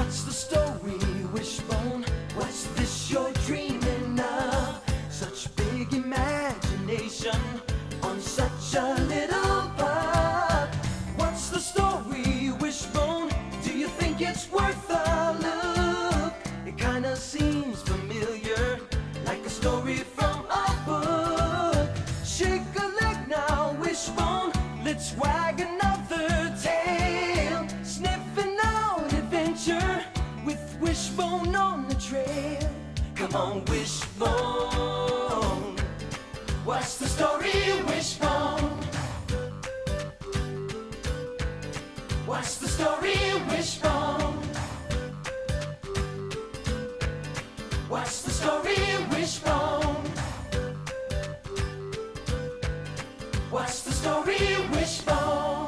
What's the story, Wishbone? What's this you're dreaming of? Such big imagination on such a little bud. What's the story, Wishbone? Do you think it's worth a look? It kinda seems familiar, like a story from a book. Shake a leg now, Wishbone, let's wag another tail. Sniffing out adventure with Wishbone on the trail. Come on, Wishbone, what's the story, Wishbone? What's the story, Wishbone? What's the story, Wishbone? What's the story, Wishbone?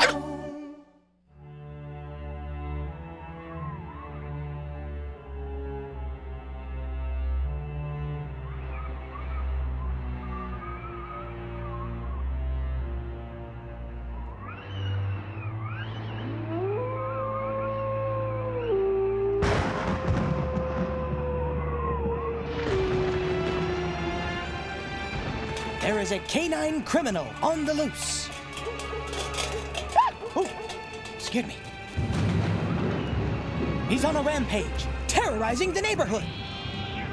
There is a canine criminal on the loose. Oh, excuse me. He's on a rampage, terrorizing the neighborhood.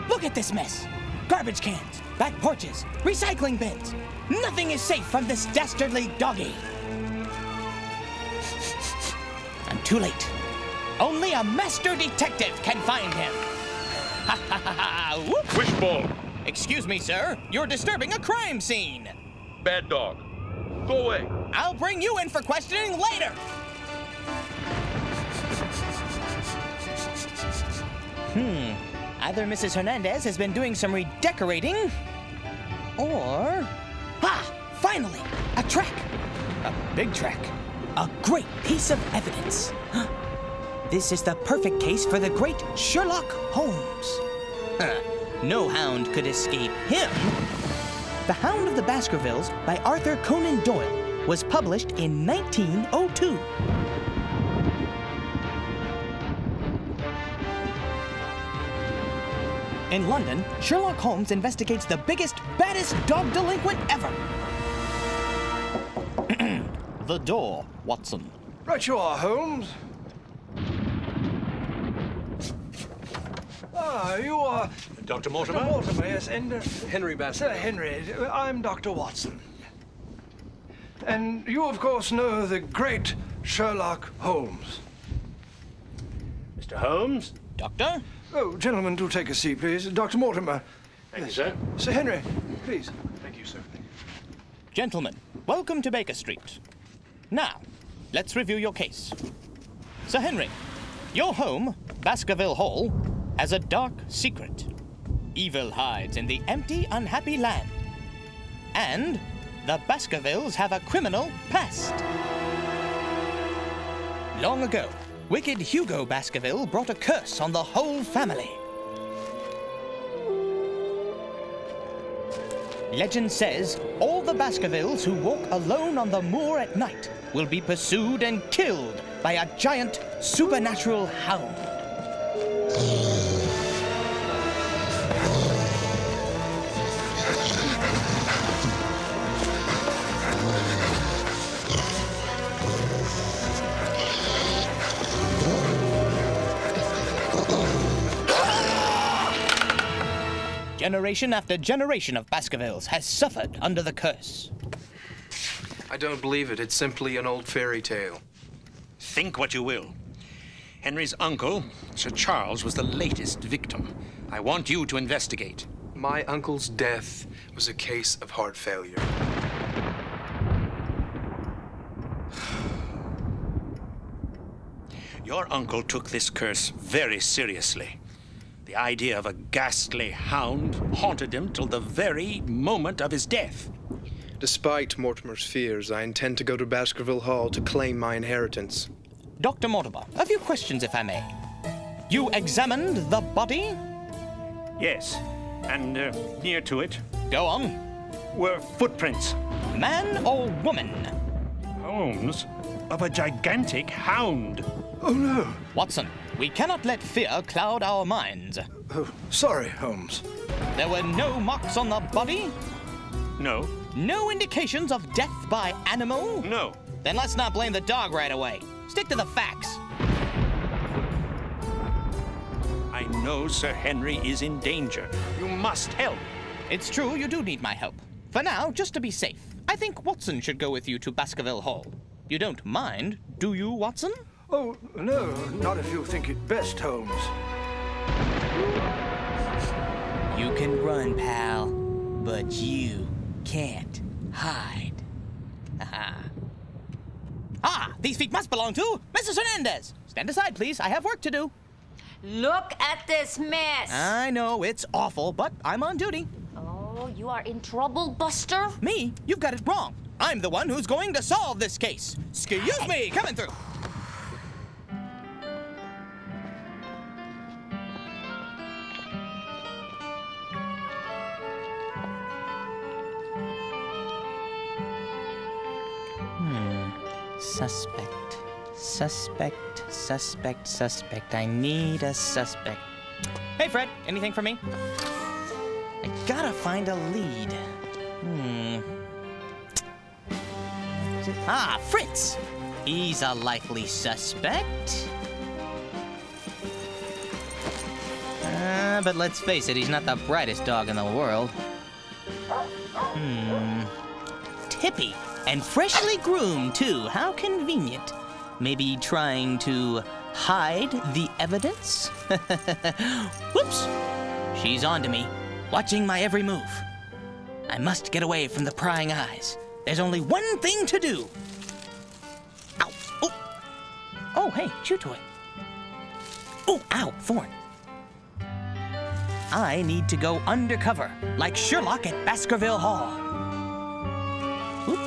Look at this mess. Garbage cans, back porches, recycling bins. Nothing is safe from this dastardly doggy. I'm too late. Only a master detective can find him. Ha ha ha ha! Wishbone! Excuse me, sir. You're disturbing a crime scene. Bad dog. Go away. I'll bring you in for questioning later. Either Mrs. Hernandez has been doing some redecorating, or... Finally! A track! A big track. A great piece of evidence. This is the perfect case for the great Sherlock Holmes. No hound could escape him. The Hound of the Baskervilles by Arthur Conan Doyle was published in 1902. In London, Sherlock Holmes investigates the biggest, baddest dog delinquent ever. The door, Watson. Right you are, Holmes. You are... Dr. Mortimer? Dr. Mortimer, yes, and... Henry Baskerville. Sir Henry, I'm Dr. Watson. And you, of course, know the great Sherlock Holmes. Mr. Holmes? Doctor? Oh, gentlemen, do take a seat, please. Dr. Mortimer. Thank you, sir. Sir Henry, please. Thank you, sir. Gentlemen, welcome to Baker Street. Now, let's review your case. Sir Henry, your home, Baskerville Hall, has a dark secret. Evil hides in the empty, unhappy land. And the Baskervilles have a criminal past. Long ago, wicked Hugo Baskerville brought a curse on the whole family. Legend says all the Baskervilles who walk alone on the moor at night will be pursued and killed by a giant supernatural hound. Generation after generation of Baskervilles has suffered under the curse. I don't believe it. It's simply an old fairy tale. Think what you will. Henry's uncle, Sir Charles, was the latest victim. I want you to investigate. My uncle's death was a case of heart failure. Your uncle took this curse very seriously. The idea of a ghastly hound haunted him till the very moment of his death. Despite Mortimer's fears, I intend to go to Baskerville Hall to claim my inheritance. Dr. Mortimer, a few questions, if I may. You examined the body? Yes, and near to it Go on. were footprints. Man or woman? Holmes, of a gigantic hound. Oh, no. Watson, We cannot let fear cloud our minds. Oh, sorry, Holmes. There were no marks on the body? No. No indications of death by animal? No. Then let's not blame the dog right away. Stick to the facts. I know Sir Henry is in danger. You must help. It's true, you do need my help. For now, just to be safe, I think Watson should go with you to Baskerville Hall. You don't mind, do you, Watson? Oh, no, not if you think it best, Holmes. You can run, pal, but you can't hide. Ah, these feet must belong to Mrs. Hernandez. Stand aside, please. I have work to do. Look at this mess. I know, it's awful, but I'm on duty. Oh, you are in trouble, Buster? Me? You've got it wrong. I'm the one who's going to solve this case. Excuse me, coming through. Suspect. I need a suspect. Hey, Fred, anything for me? I gotta find a lead. Ah, Fritz! He's a likely suspect. But let's face it, he's not the brightest dog in the world. Tippy, and freshly groomed, too. How convenient. Maybe trying to hide the evidence? Whoops! She's on to me, watching my every move. I must get away from the prying eyes. There's only one thing to do. Ow! Oh, hey, chew toy. Oh, ow, thorn. I need to go undercover, like Sherlock at Baskerville Hall. Oop.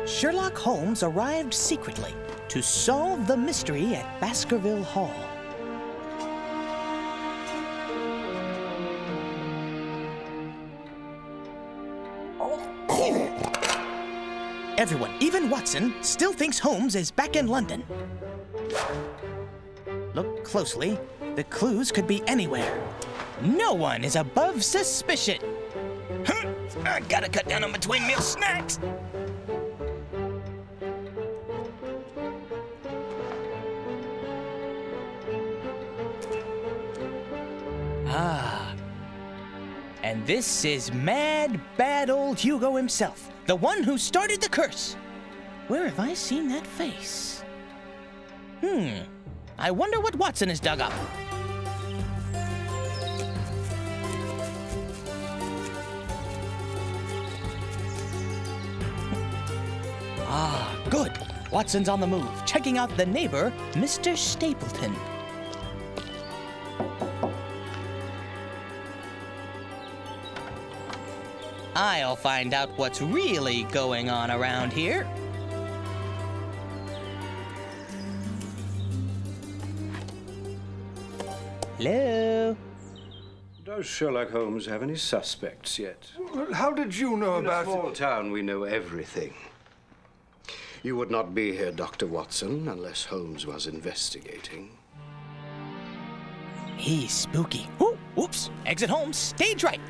Sherlock Holmes arrived secretly to solve the mystery at Baskerville Hall. Everyone, even Watson, still thinks Holmes is back in London. Look closely. The clues could be anywhere. No one is above suspicion. I gotta cut down on between meal snacks. Ah, and this is mad, bad old Hugo himself, the one who started the curse. Where have I seen that face? I wonder what Watson has dug up. Ah, good. Watson's on the move, checking out the neighbor, Mr. Stapleton. I'll find out what's really going on around here. Hello? Does Sherlock Holmes have any suspects yet? How did you know In a about small it? town, we know everything. You would not be here, Dr. Watson, unless Holmes was investigating. He's spooky. Ooh, whoops. Exit Holmes, stage right.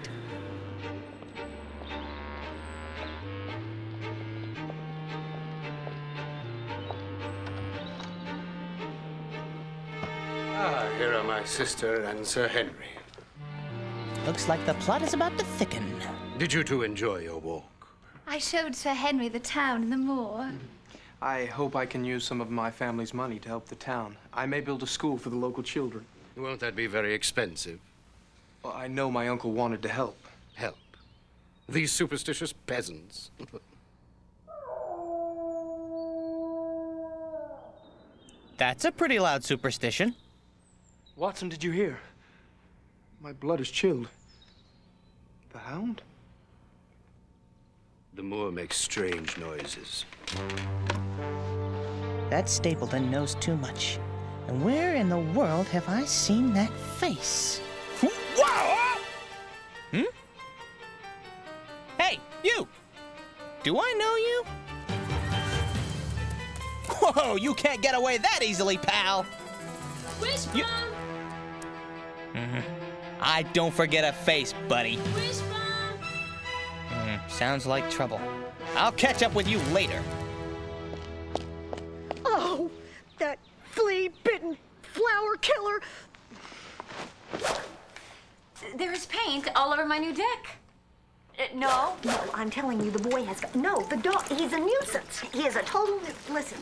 Here are my sister and Sir Henry. Looks like the plot is about to thicken. Did you two enjoy your walk? I showed Sir Henry the town and the moor. I hope I can use some of my family's money to help the town. I may build a school for the local children. Won't that be very expensive? Well, I know my uncle wanted to help. Help? These superstitious peasants. That's a pretty loud superstition. Watson, did you hear? My blood is chilled. The hound? The moor makes strange noises. That Stapleton knows too much. And where in the world have I seen that face? Wow! Hmm? Hey, you! Do I know you? Whoa, you can't get away that easily, pal! Wishbone! I don't forget a face, buddy. Wishbone! Sounds like trouble. I'll catch up with you later. Oh, that flea-bitten flower killer! There's paint all over my new deck. No? No, I'm telling you, the boy has got... No, the dog, he's a nuisance. He is a total... Listen.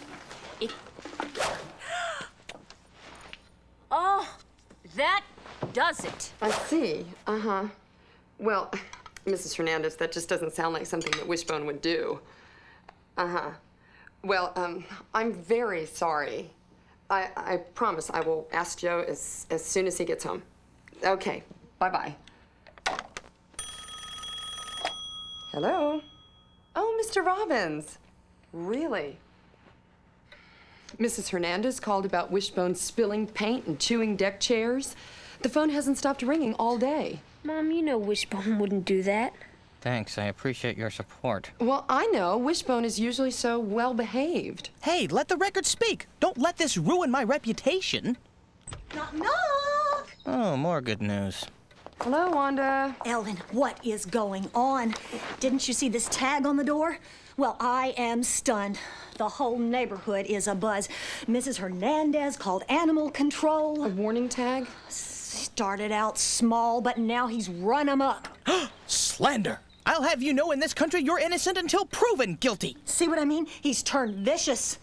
Oh, that does it. I see. Uh-huh. Well, Mrs. Hernandez, that just doesn't sound like something that Wishbone would do. Uh-huh. Well, I'm very sorry. I promise I will ask Joe as soon as he gets home. Okay. Bye-bye. Hello? Oh, Mr. Robbins. Really? Mrs. Hernandez called about Wishbone spilling paint and chewing deck chairs. The phone hasn't stopped ringing all day. Mom, you know Wishbone wouldn't do that. Thanks, I appreciate your support. Well, I know. Wishbone is usually so well-behaved. Hey, let the record speak. Don't let this ruin my reputation. Knock, knock! Oh, more good news. Hello, Wanda. Ellen, what is going on? Didn't you see this tag on the door? Well, I am stunned. The whole neighborhood is abuzz. Mrs. Hernandez called animal control. A warning tag? Started out small, but now he's run amok. Slander! I'll have you know in this country you're innocent until proven guilty. See what I mean? He's turned vicious.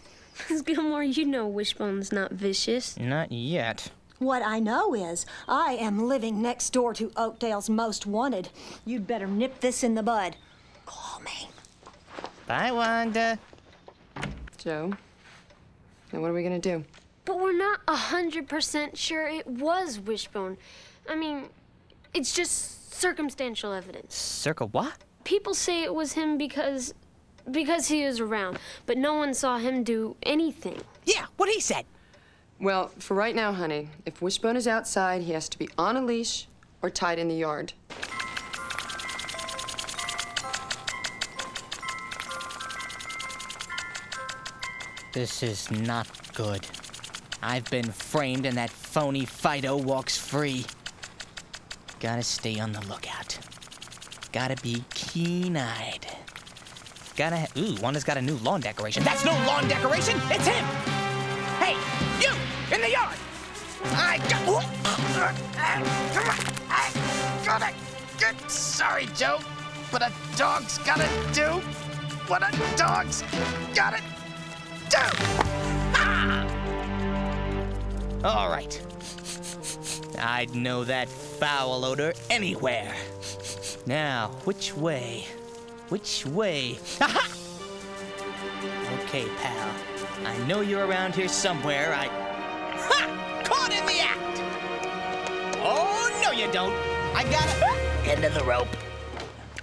Miss Gilmore, you know Wishbone's not vicious. Not yet. What I know is I am living next door to Oakdale's Most Wanted. You'd better nip this in the bud. Call me. Bye, Wanda. Joe, now what are we gonna do? But we're not 100% sure it was Wishbone. I mean, it's just circumstantial evidence. Circa what? People say it was him because he was around, but no one saw him do anything. Yeah, what he said. Well, for right now, honey, if Wishbone is outside, he has to be on a leash or tied in the yard. This is not good. I've been framed and that phony Fido walks free. Gotta stay on the lookout. Gotta be keen-eyed. Ooh, Wanda's got a new lawn decoration. That's no lawn decoration! It's him! Hey, you! In the yard! Sorry, Joe, but a dog's gotta do what a dog's gotta do! Ah! All right. I'd know that foul odor anywhere. Now, which way? Which way? Aha! Okay, pal. I know you're around here somewhere. Ha! Caught in the act! Oh, no you don't. I got it. End of the rope.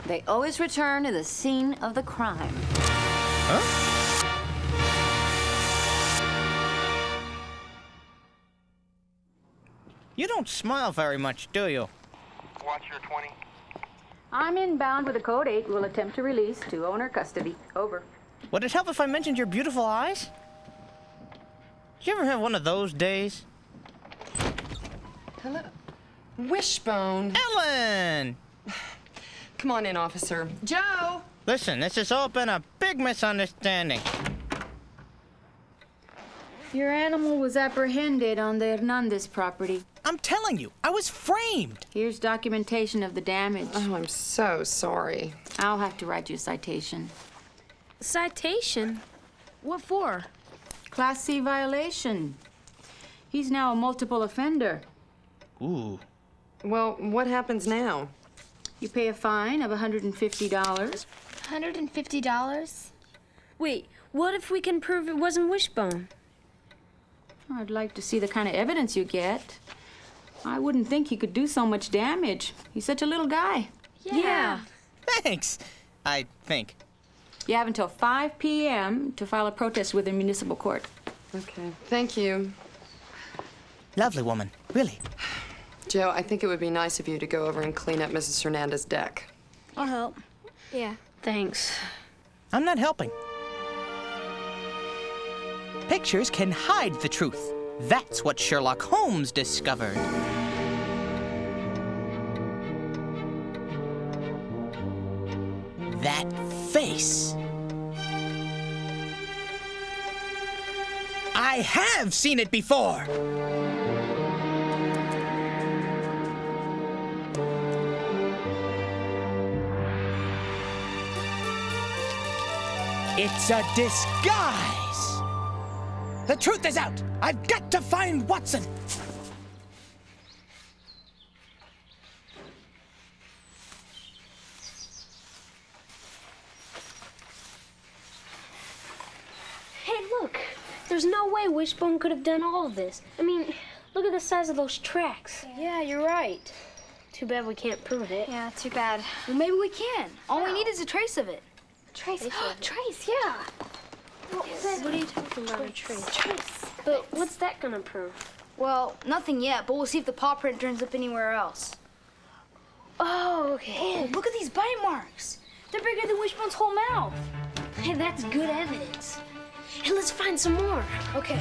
They always return to the scene of the crime. Huh? You don't smile very much, do you? Watch your 20. I'm inbound with a code 8. Will attempt to release to owner custody. Over. Would it help if I mentioned your beautiful eyes? Did you ever have one of those days? Hello. Wishbone. Ellen! Come on in, officer. Joe! Listen, this has all been a big misunderstanding. Your animal was apprehended on the Hernandez property. I'm telling you, I was framed. Here's documentation of the damage. Oh, I'm so sorry. I'll have to write you a citation. Citation? What for? Class C violation. He's now a multiple offender. Ooh. Well, what happens now? You pay a fine of $150. $150? Wait, what if we can prove it wasn't Wishbone? I'd like to see the kind of evidence you get. I wouldn't think he could do so much damage. He's such a little guy. Yeah. Thanks, I think. You have until 5 p.m. to file a protest with the municipal court. Okay, thank you. Lovely woman, really. Joe, I think it would be nice of you to go over and clean up Mrs. Hernandez's deck. I'll help. Yeah, thanks. I'm not helping. Pictures can hide the truth. That's what Sherlock Holmes discovered. That face. I have seen it before. It's a disguise. The truth is out. I've got to find Watson. Hey, look. There's no way Wishbone could have done all of this. I mean, look at the size of those tracks. Yeah, you're right. Too bad we can't prove it. Yeah, too bad. Well, maybe we can. All we need is a trace of it. Trace? Trace, yeah. What are you talking about, a trace? Trace. But what's that gonna prove? Well, nothing yet, but we'll see if the paw print turns up anywhere else. Oh, okay. Oh, look at these bite marks. They're bigger than Wishbone's whole mouth. Hey, that's good evidence. Hey, let's find some more. Okay.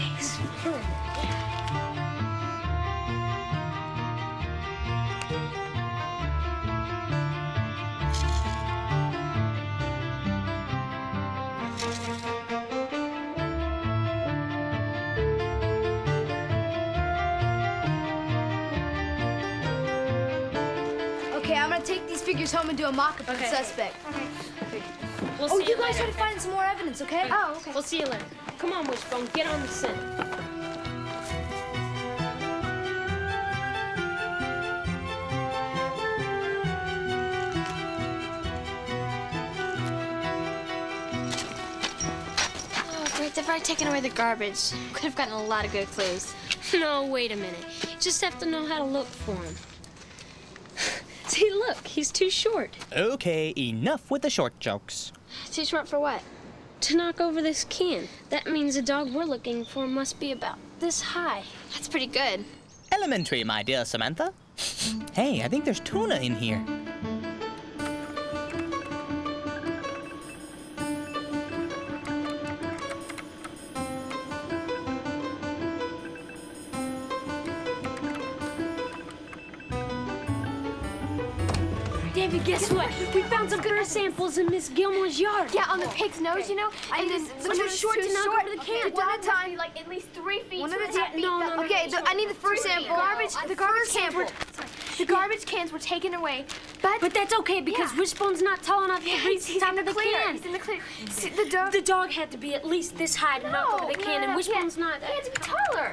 Okay, I'm gonna take these figures home and do a mock-up of the suspect. Okay. Oh, you guys try to find some more evidence, okay? Oh, okay. We'll see you later. Come on, Wishbone, get on the scent. Oh, great, they've already taken away the garbage. Could have gotten a lot of good clues. No, wait a minute. You just have to know how to look for him. See, look, he's too short. Okay, enough with the short jokes. Too short for what? To knock over this can. That means the dog we're looking for must be about this high. That's pretty good. Elementary, my dear Samantha. Hey, I think there's tuna in here. David, guess what? We found some fur samples in Miss Gilmore's yard. Yeah, on the pig's nose, you know? And then the too short to knock over the can. One at a time. Like at least 3 feet. One at a time. No. Okay, I need the first sample. The garbage cans were taken away, but that's okay because Wishbone's not tall enough to reach the top of the can. He's in the clear. See, the dog had to be at least this high to knock over the can, and Wishbone's not. He had to be taller.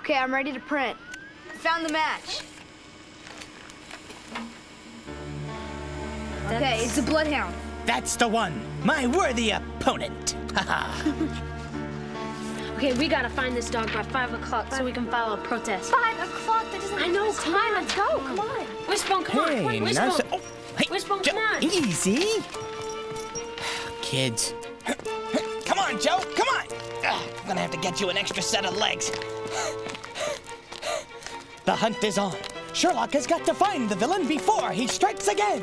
Okay, I'm ready to print. Found the match. Okay, it's a bloodhound. That's the one. My worthy opponent. Okay, we gotta find this dog by 5 o'clock so we can file a protest. 5 o'clock? That doesn't. I know. Come on, let's go. Come on. Wishbone, come on. Hey, Wishbone. nice. Oh, hey, Wishbone, come on. Easy. Kids. Come on, Joe. Come on. I'm gonna have to get you an extra set of legs. The hunt is on. Sherlock has got to find the villain before he strikes again.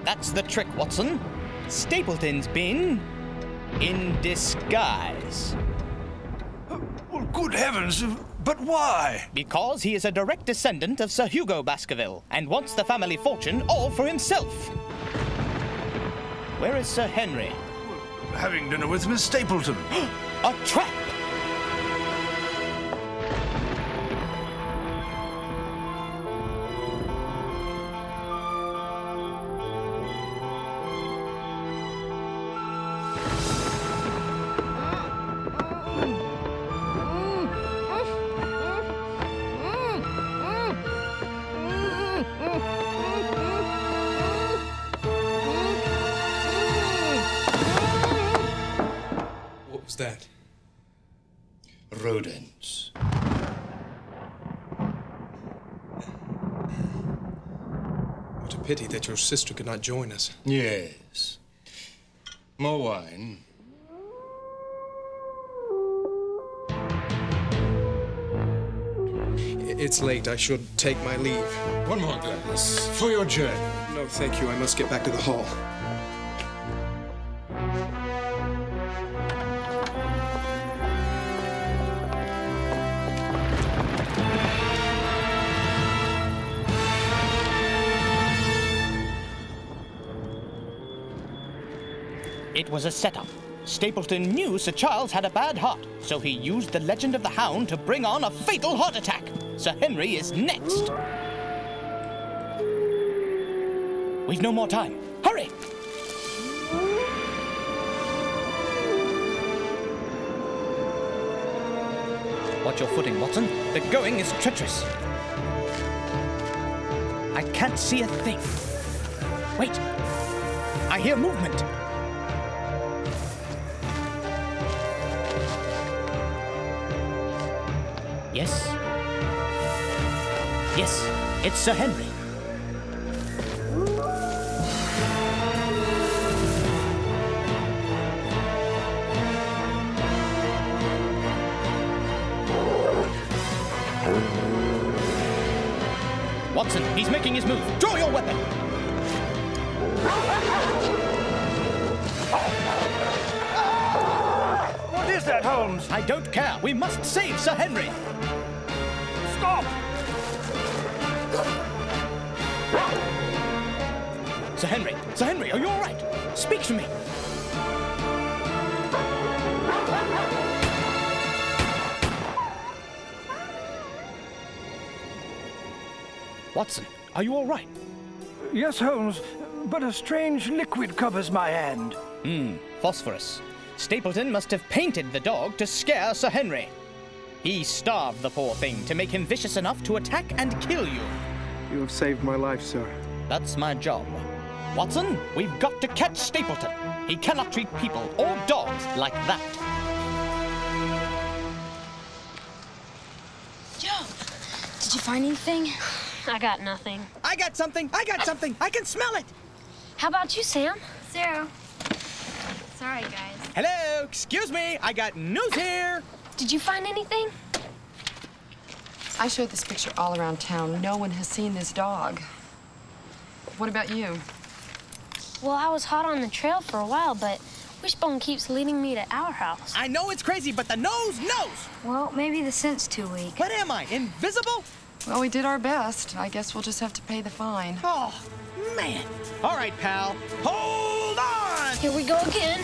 That's the trick, Watson. Stapleton's been in disguise. Well, good heavens, but why? Because he is a direct descendant of Sir Hugo Baskerville and wants the family fortune all for himself. Where is Sir Henry? Having dinner with Miss Stapleton. A trap! rodents. What a pity that your sister could not join us. Yes. More wine. It's late. I should take my leave. One more glass for your journey. No, thank you. I must get back to the hall. It was a setup. Stapleton knew Sir Charles had a bad heart, so he used the legend of the Hound to bring on a fatal heart attack. Sir Henry is next. We've no more time. Hurry! Watch your footing, Watson. The going is treacherous. I can't see a thing. Wait. I hear movement. Yes. Yes, it's Sir Henry. Watson, he's making his move. Draw your weapon. What is that, Holmes? I don't care. We must save Sir Henry. Stop! Sir Henry, are you all right? Speak to me. Watson, are you all right? Yes, Holmes, but a strange liquid covers my hand. Phosphorus. Stapleton must have painted the dog to scare Sir Henry. He starved the poor thing to make him vicious enough to attack and kill you. You have saved my life, sir. That's my job. Watson, we've got to catch Stapleton. He cannot treat people or dogs like that. Joe, did you find anything? I got nothing. I got something! I got something! I can smell it! How about you, Sam? Zero. Sorry, guys. Hello! Excuse me! I got news here! Did you find anything? I showed this picture all around town. No one has seen this dog. What about you? Well, I was hot on the trail for a while, but Wishbone keeps leading me to our house. I know it's crazy, but the nose knows! Well, maybe the scent's too weak. What am I, invisible? Well, we did our best. I guess we'll just have to pay the fine. Oh, man. All right, pal. Hold on! Here we go again.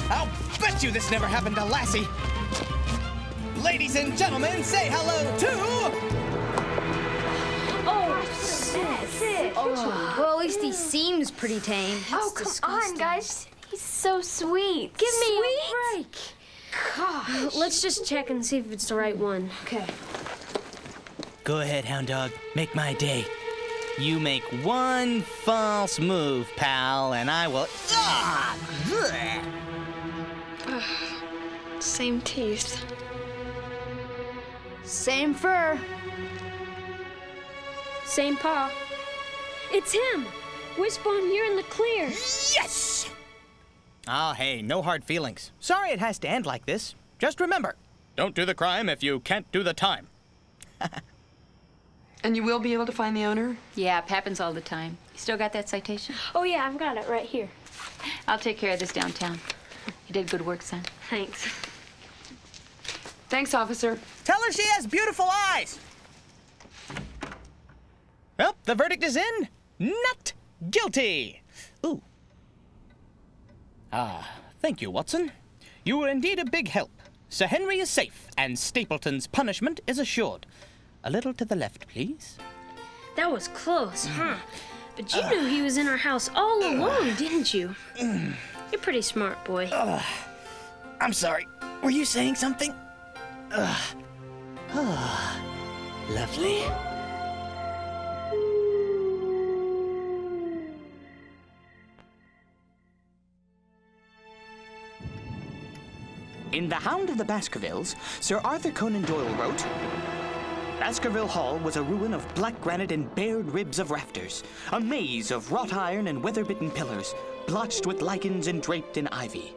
I'll bet you this never happened to Lassie. Ladies and gentlemen, say hello to... Oh, sick. Oh, well, at least he seems pretty tame. Oh, come on, guys. He's so sweet. Give me a break. Gosh. Let's just check and see if it's the right one. Okay. Go ahead, Hound Dog. Make my day. You make one false move, pal, and I will... Same teeth. Same fur. Same paw. It's him! Wishbone, you're in the clear. Yes! Oh, hey, no hard feelings. Sorry it has to end like this. Just remember, don't do the crime if you can't do the time. And you will be able to find the owner? Yeah, it happens all the time. You still got that citation? Oh, yeah, I've got it right here. I'll take care of this downtown. You did good work, son. Thanks. Thanks, officer. Tell her she has beautiful eyes. Well, the verdict is in. Not guilty. Ooh. Thank you, Watson. You were indeed a big help. Sir Henry is safe, and Stapleton's punishment is assured. A little to the left, please. That was close, huh? But you knew he was in our house all along, didn't you? You're pretty smart, boy. I'm sorry. Were you saying something? Lovely. In The Hound of the Baskervilles, Sir Arthur Conan Doyle wrote, Baskerville Hall was a ruin of black granite and bared ribs of rafters, a maze of wrought iron and weather-bitten pillars, blotched with lichens and draped in ivy.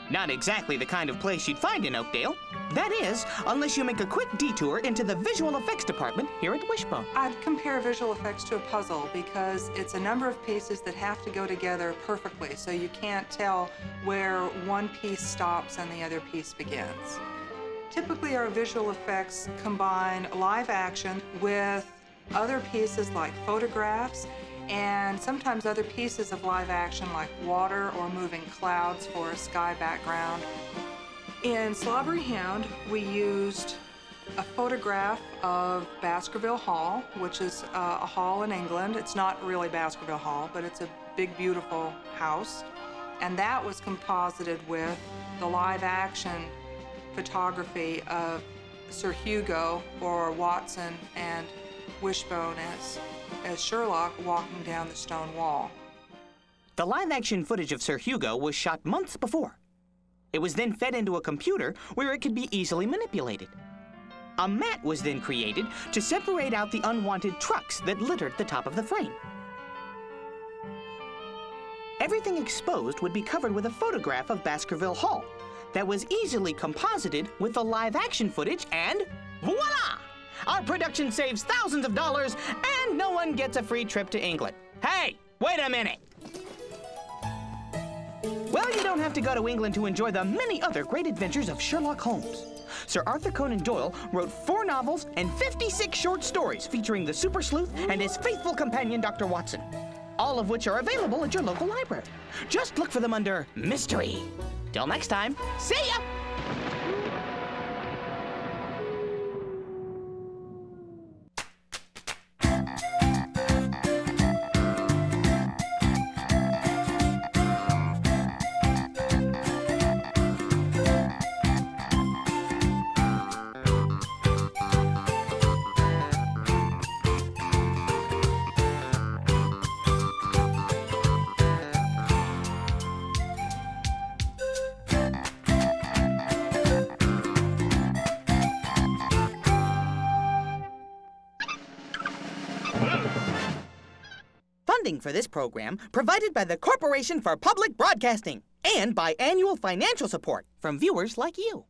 Not exactly the kind of place you'd find in Oakdale. That is, unless you make a quick detour into the visual effects department here at Wishbone. I'd compare visual effects to a puzzle because it's a number of pieces that have to go together perfectly, so you can't tell where one piece stops and the other piece begins. Typically, our visual effects combine live action with other pieces like photographs and sometimes other pieces of live action like water or moving clouds for a sky background. In Slobbery Hound, we used a photograph of Baskerville Hall, which is a hall in England. It's not really Baskerville Hall, but it's a big, beautiful house. And that was composited with the live action photography of Sir Hugo or Watson and Wishbone as Sherlock walking down the stone wall. The live-action footage of Sir Hugo was shot months before. It was then fed into a computer where it could be easily manipulated. A mat was then created to separate out the unwanted trucks that littered the top of the frame. Everything exposed would be covered with a photograph of Baskerville Hall that was easily composited with the live-action footage, and voila! Our production saves thousands of dollars, and no one gets a free trip to England. Hey, wait a minute! Well, you don't have to go to England to enjoy the many other great adventures of Sherlock Holmes. Sir Arthur Conan Doyle wrote 4 novels and 56 short stories featuring the super sleuth and his faithful companion, Dr. Watson, all of which are available at your local library. Just look for them under Mystery. Till next time, see ya! Funding for this program provided by the Corporation for Public Broadcasting and by annual financial support from viewers like you.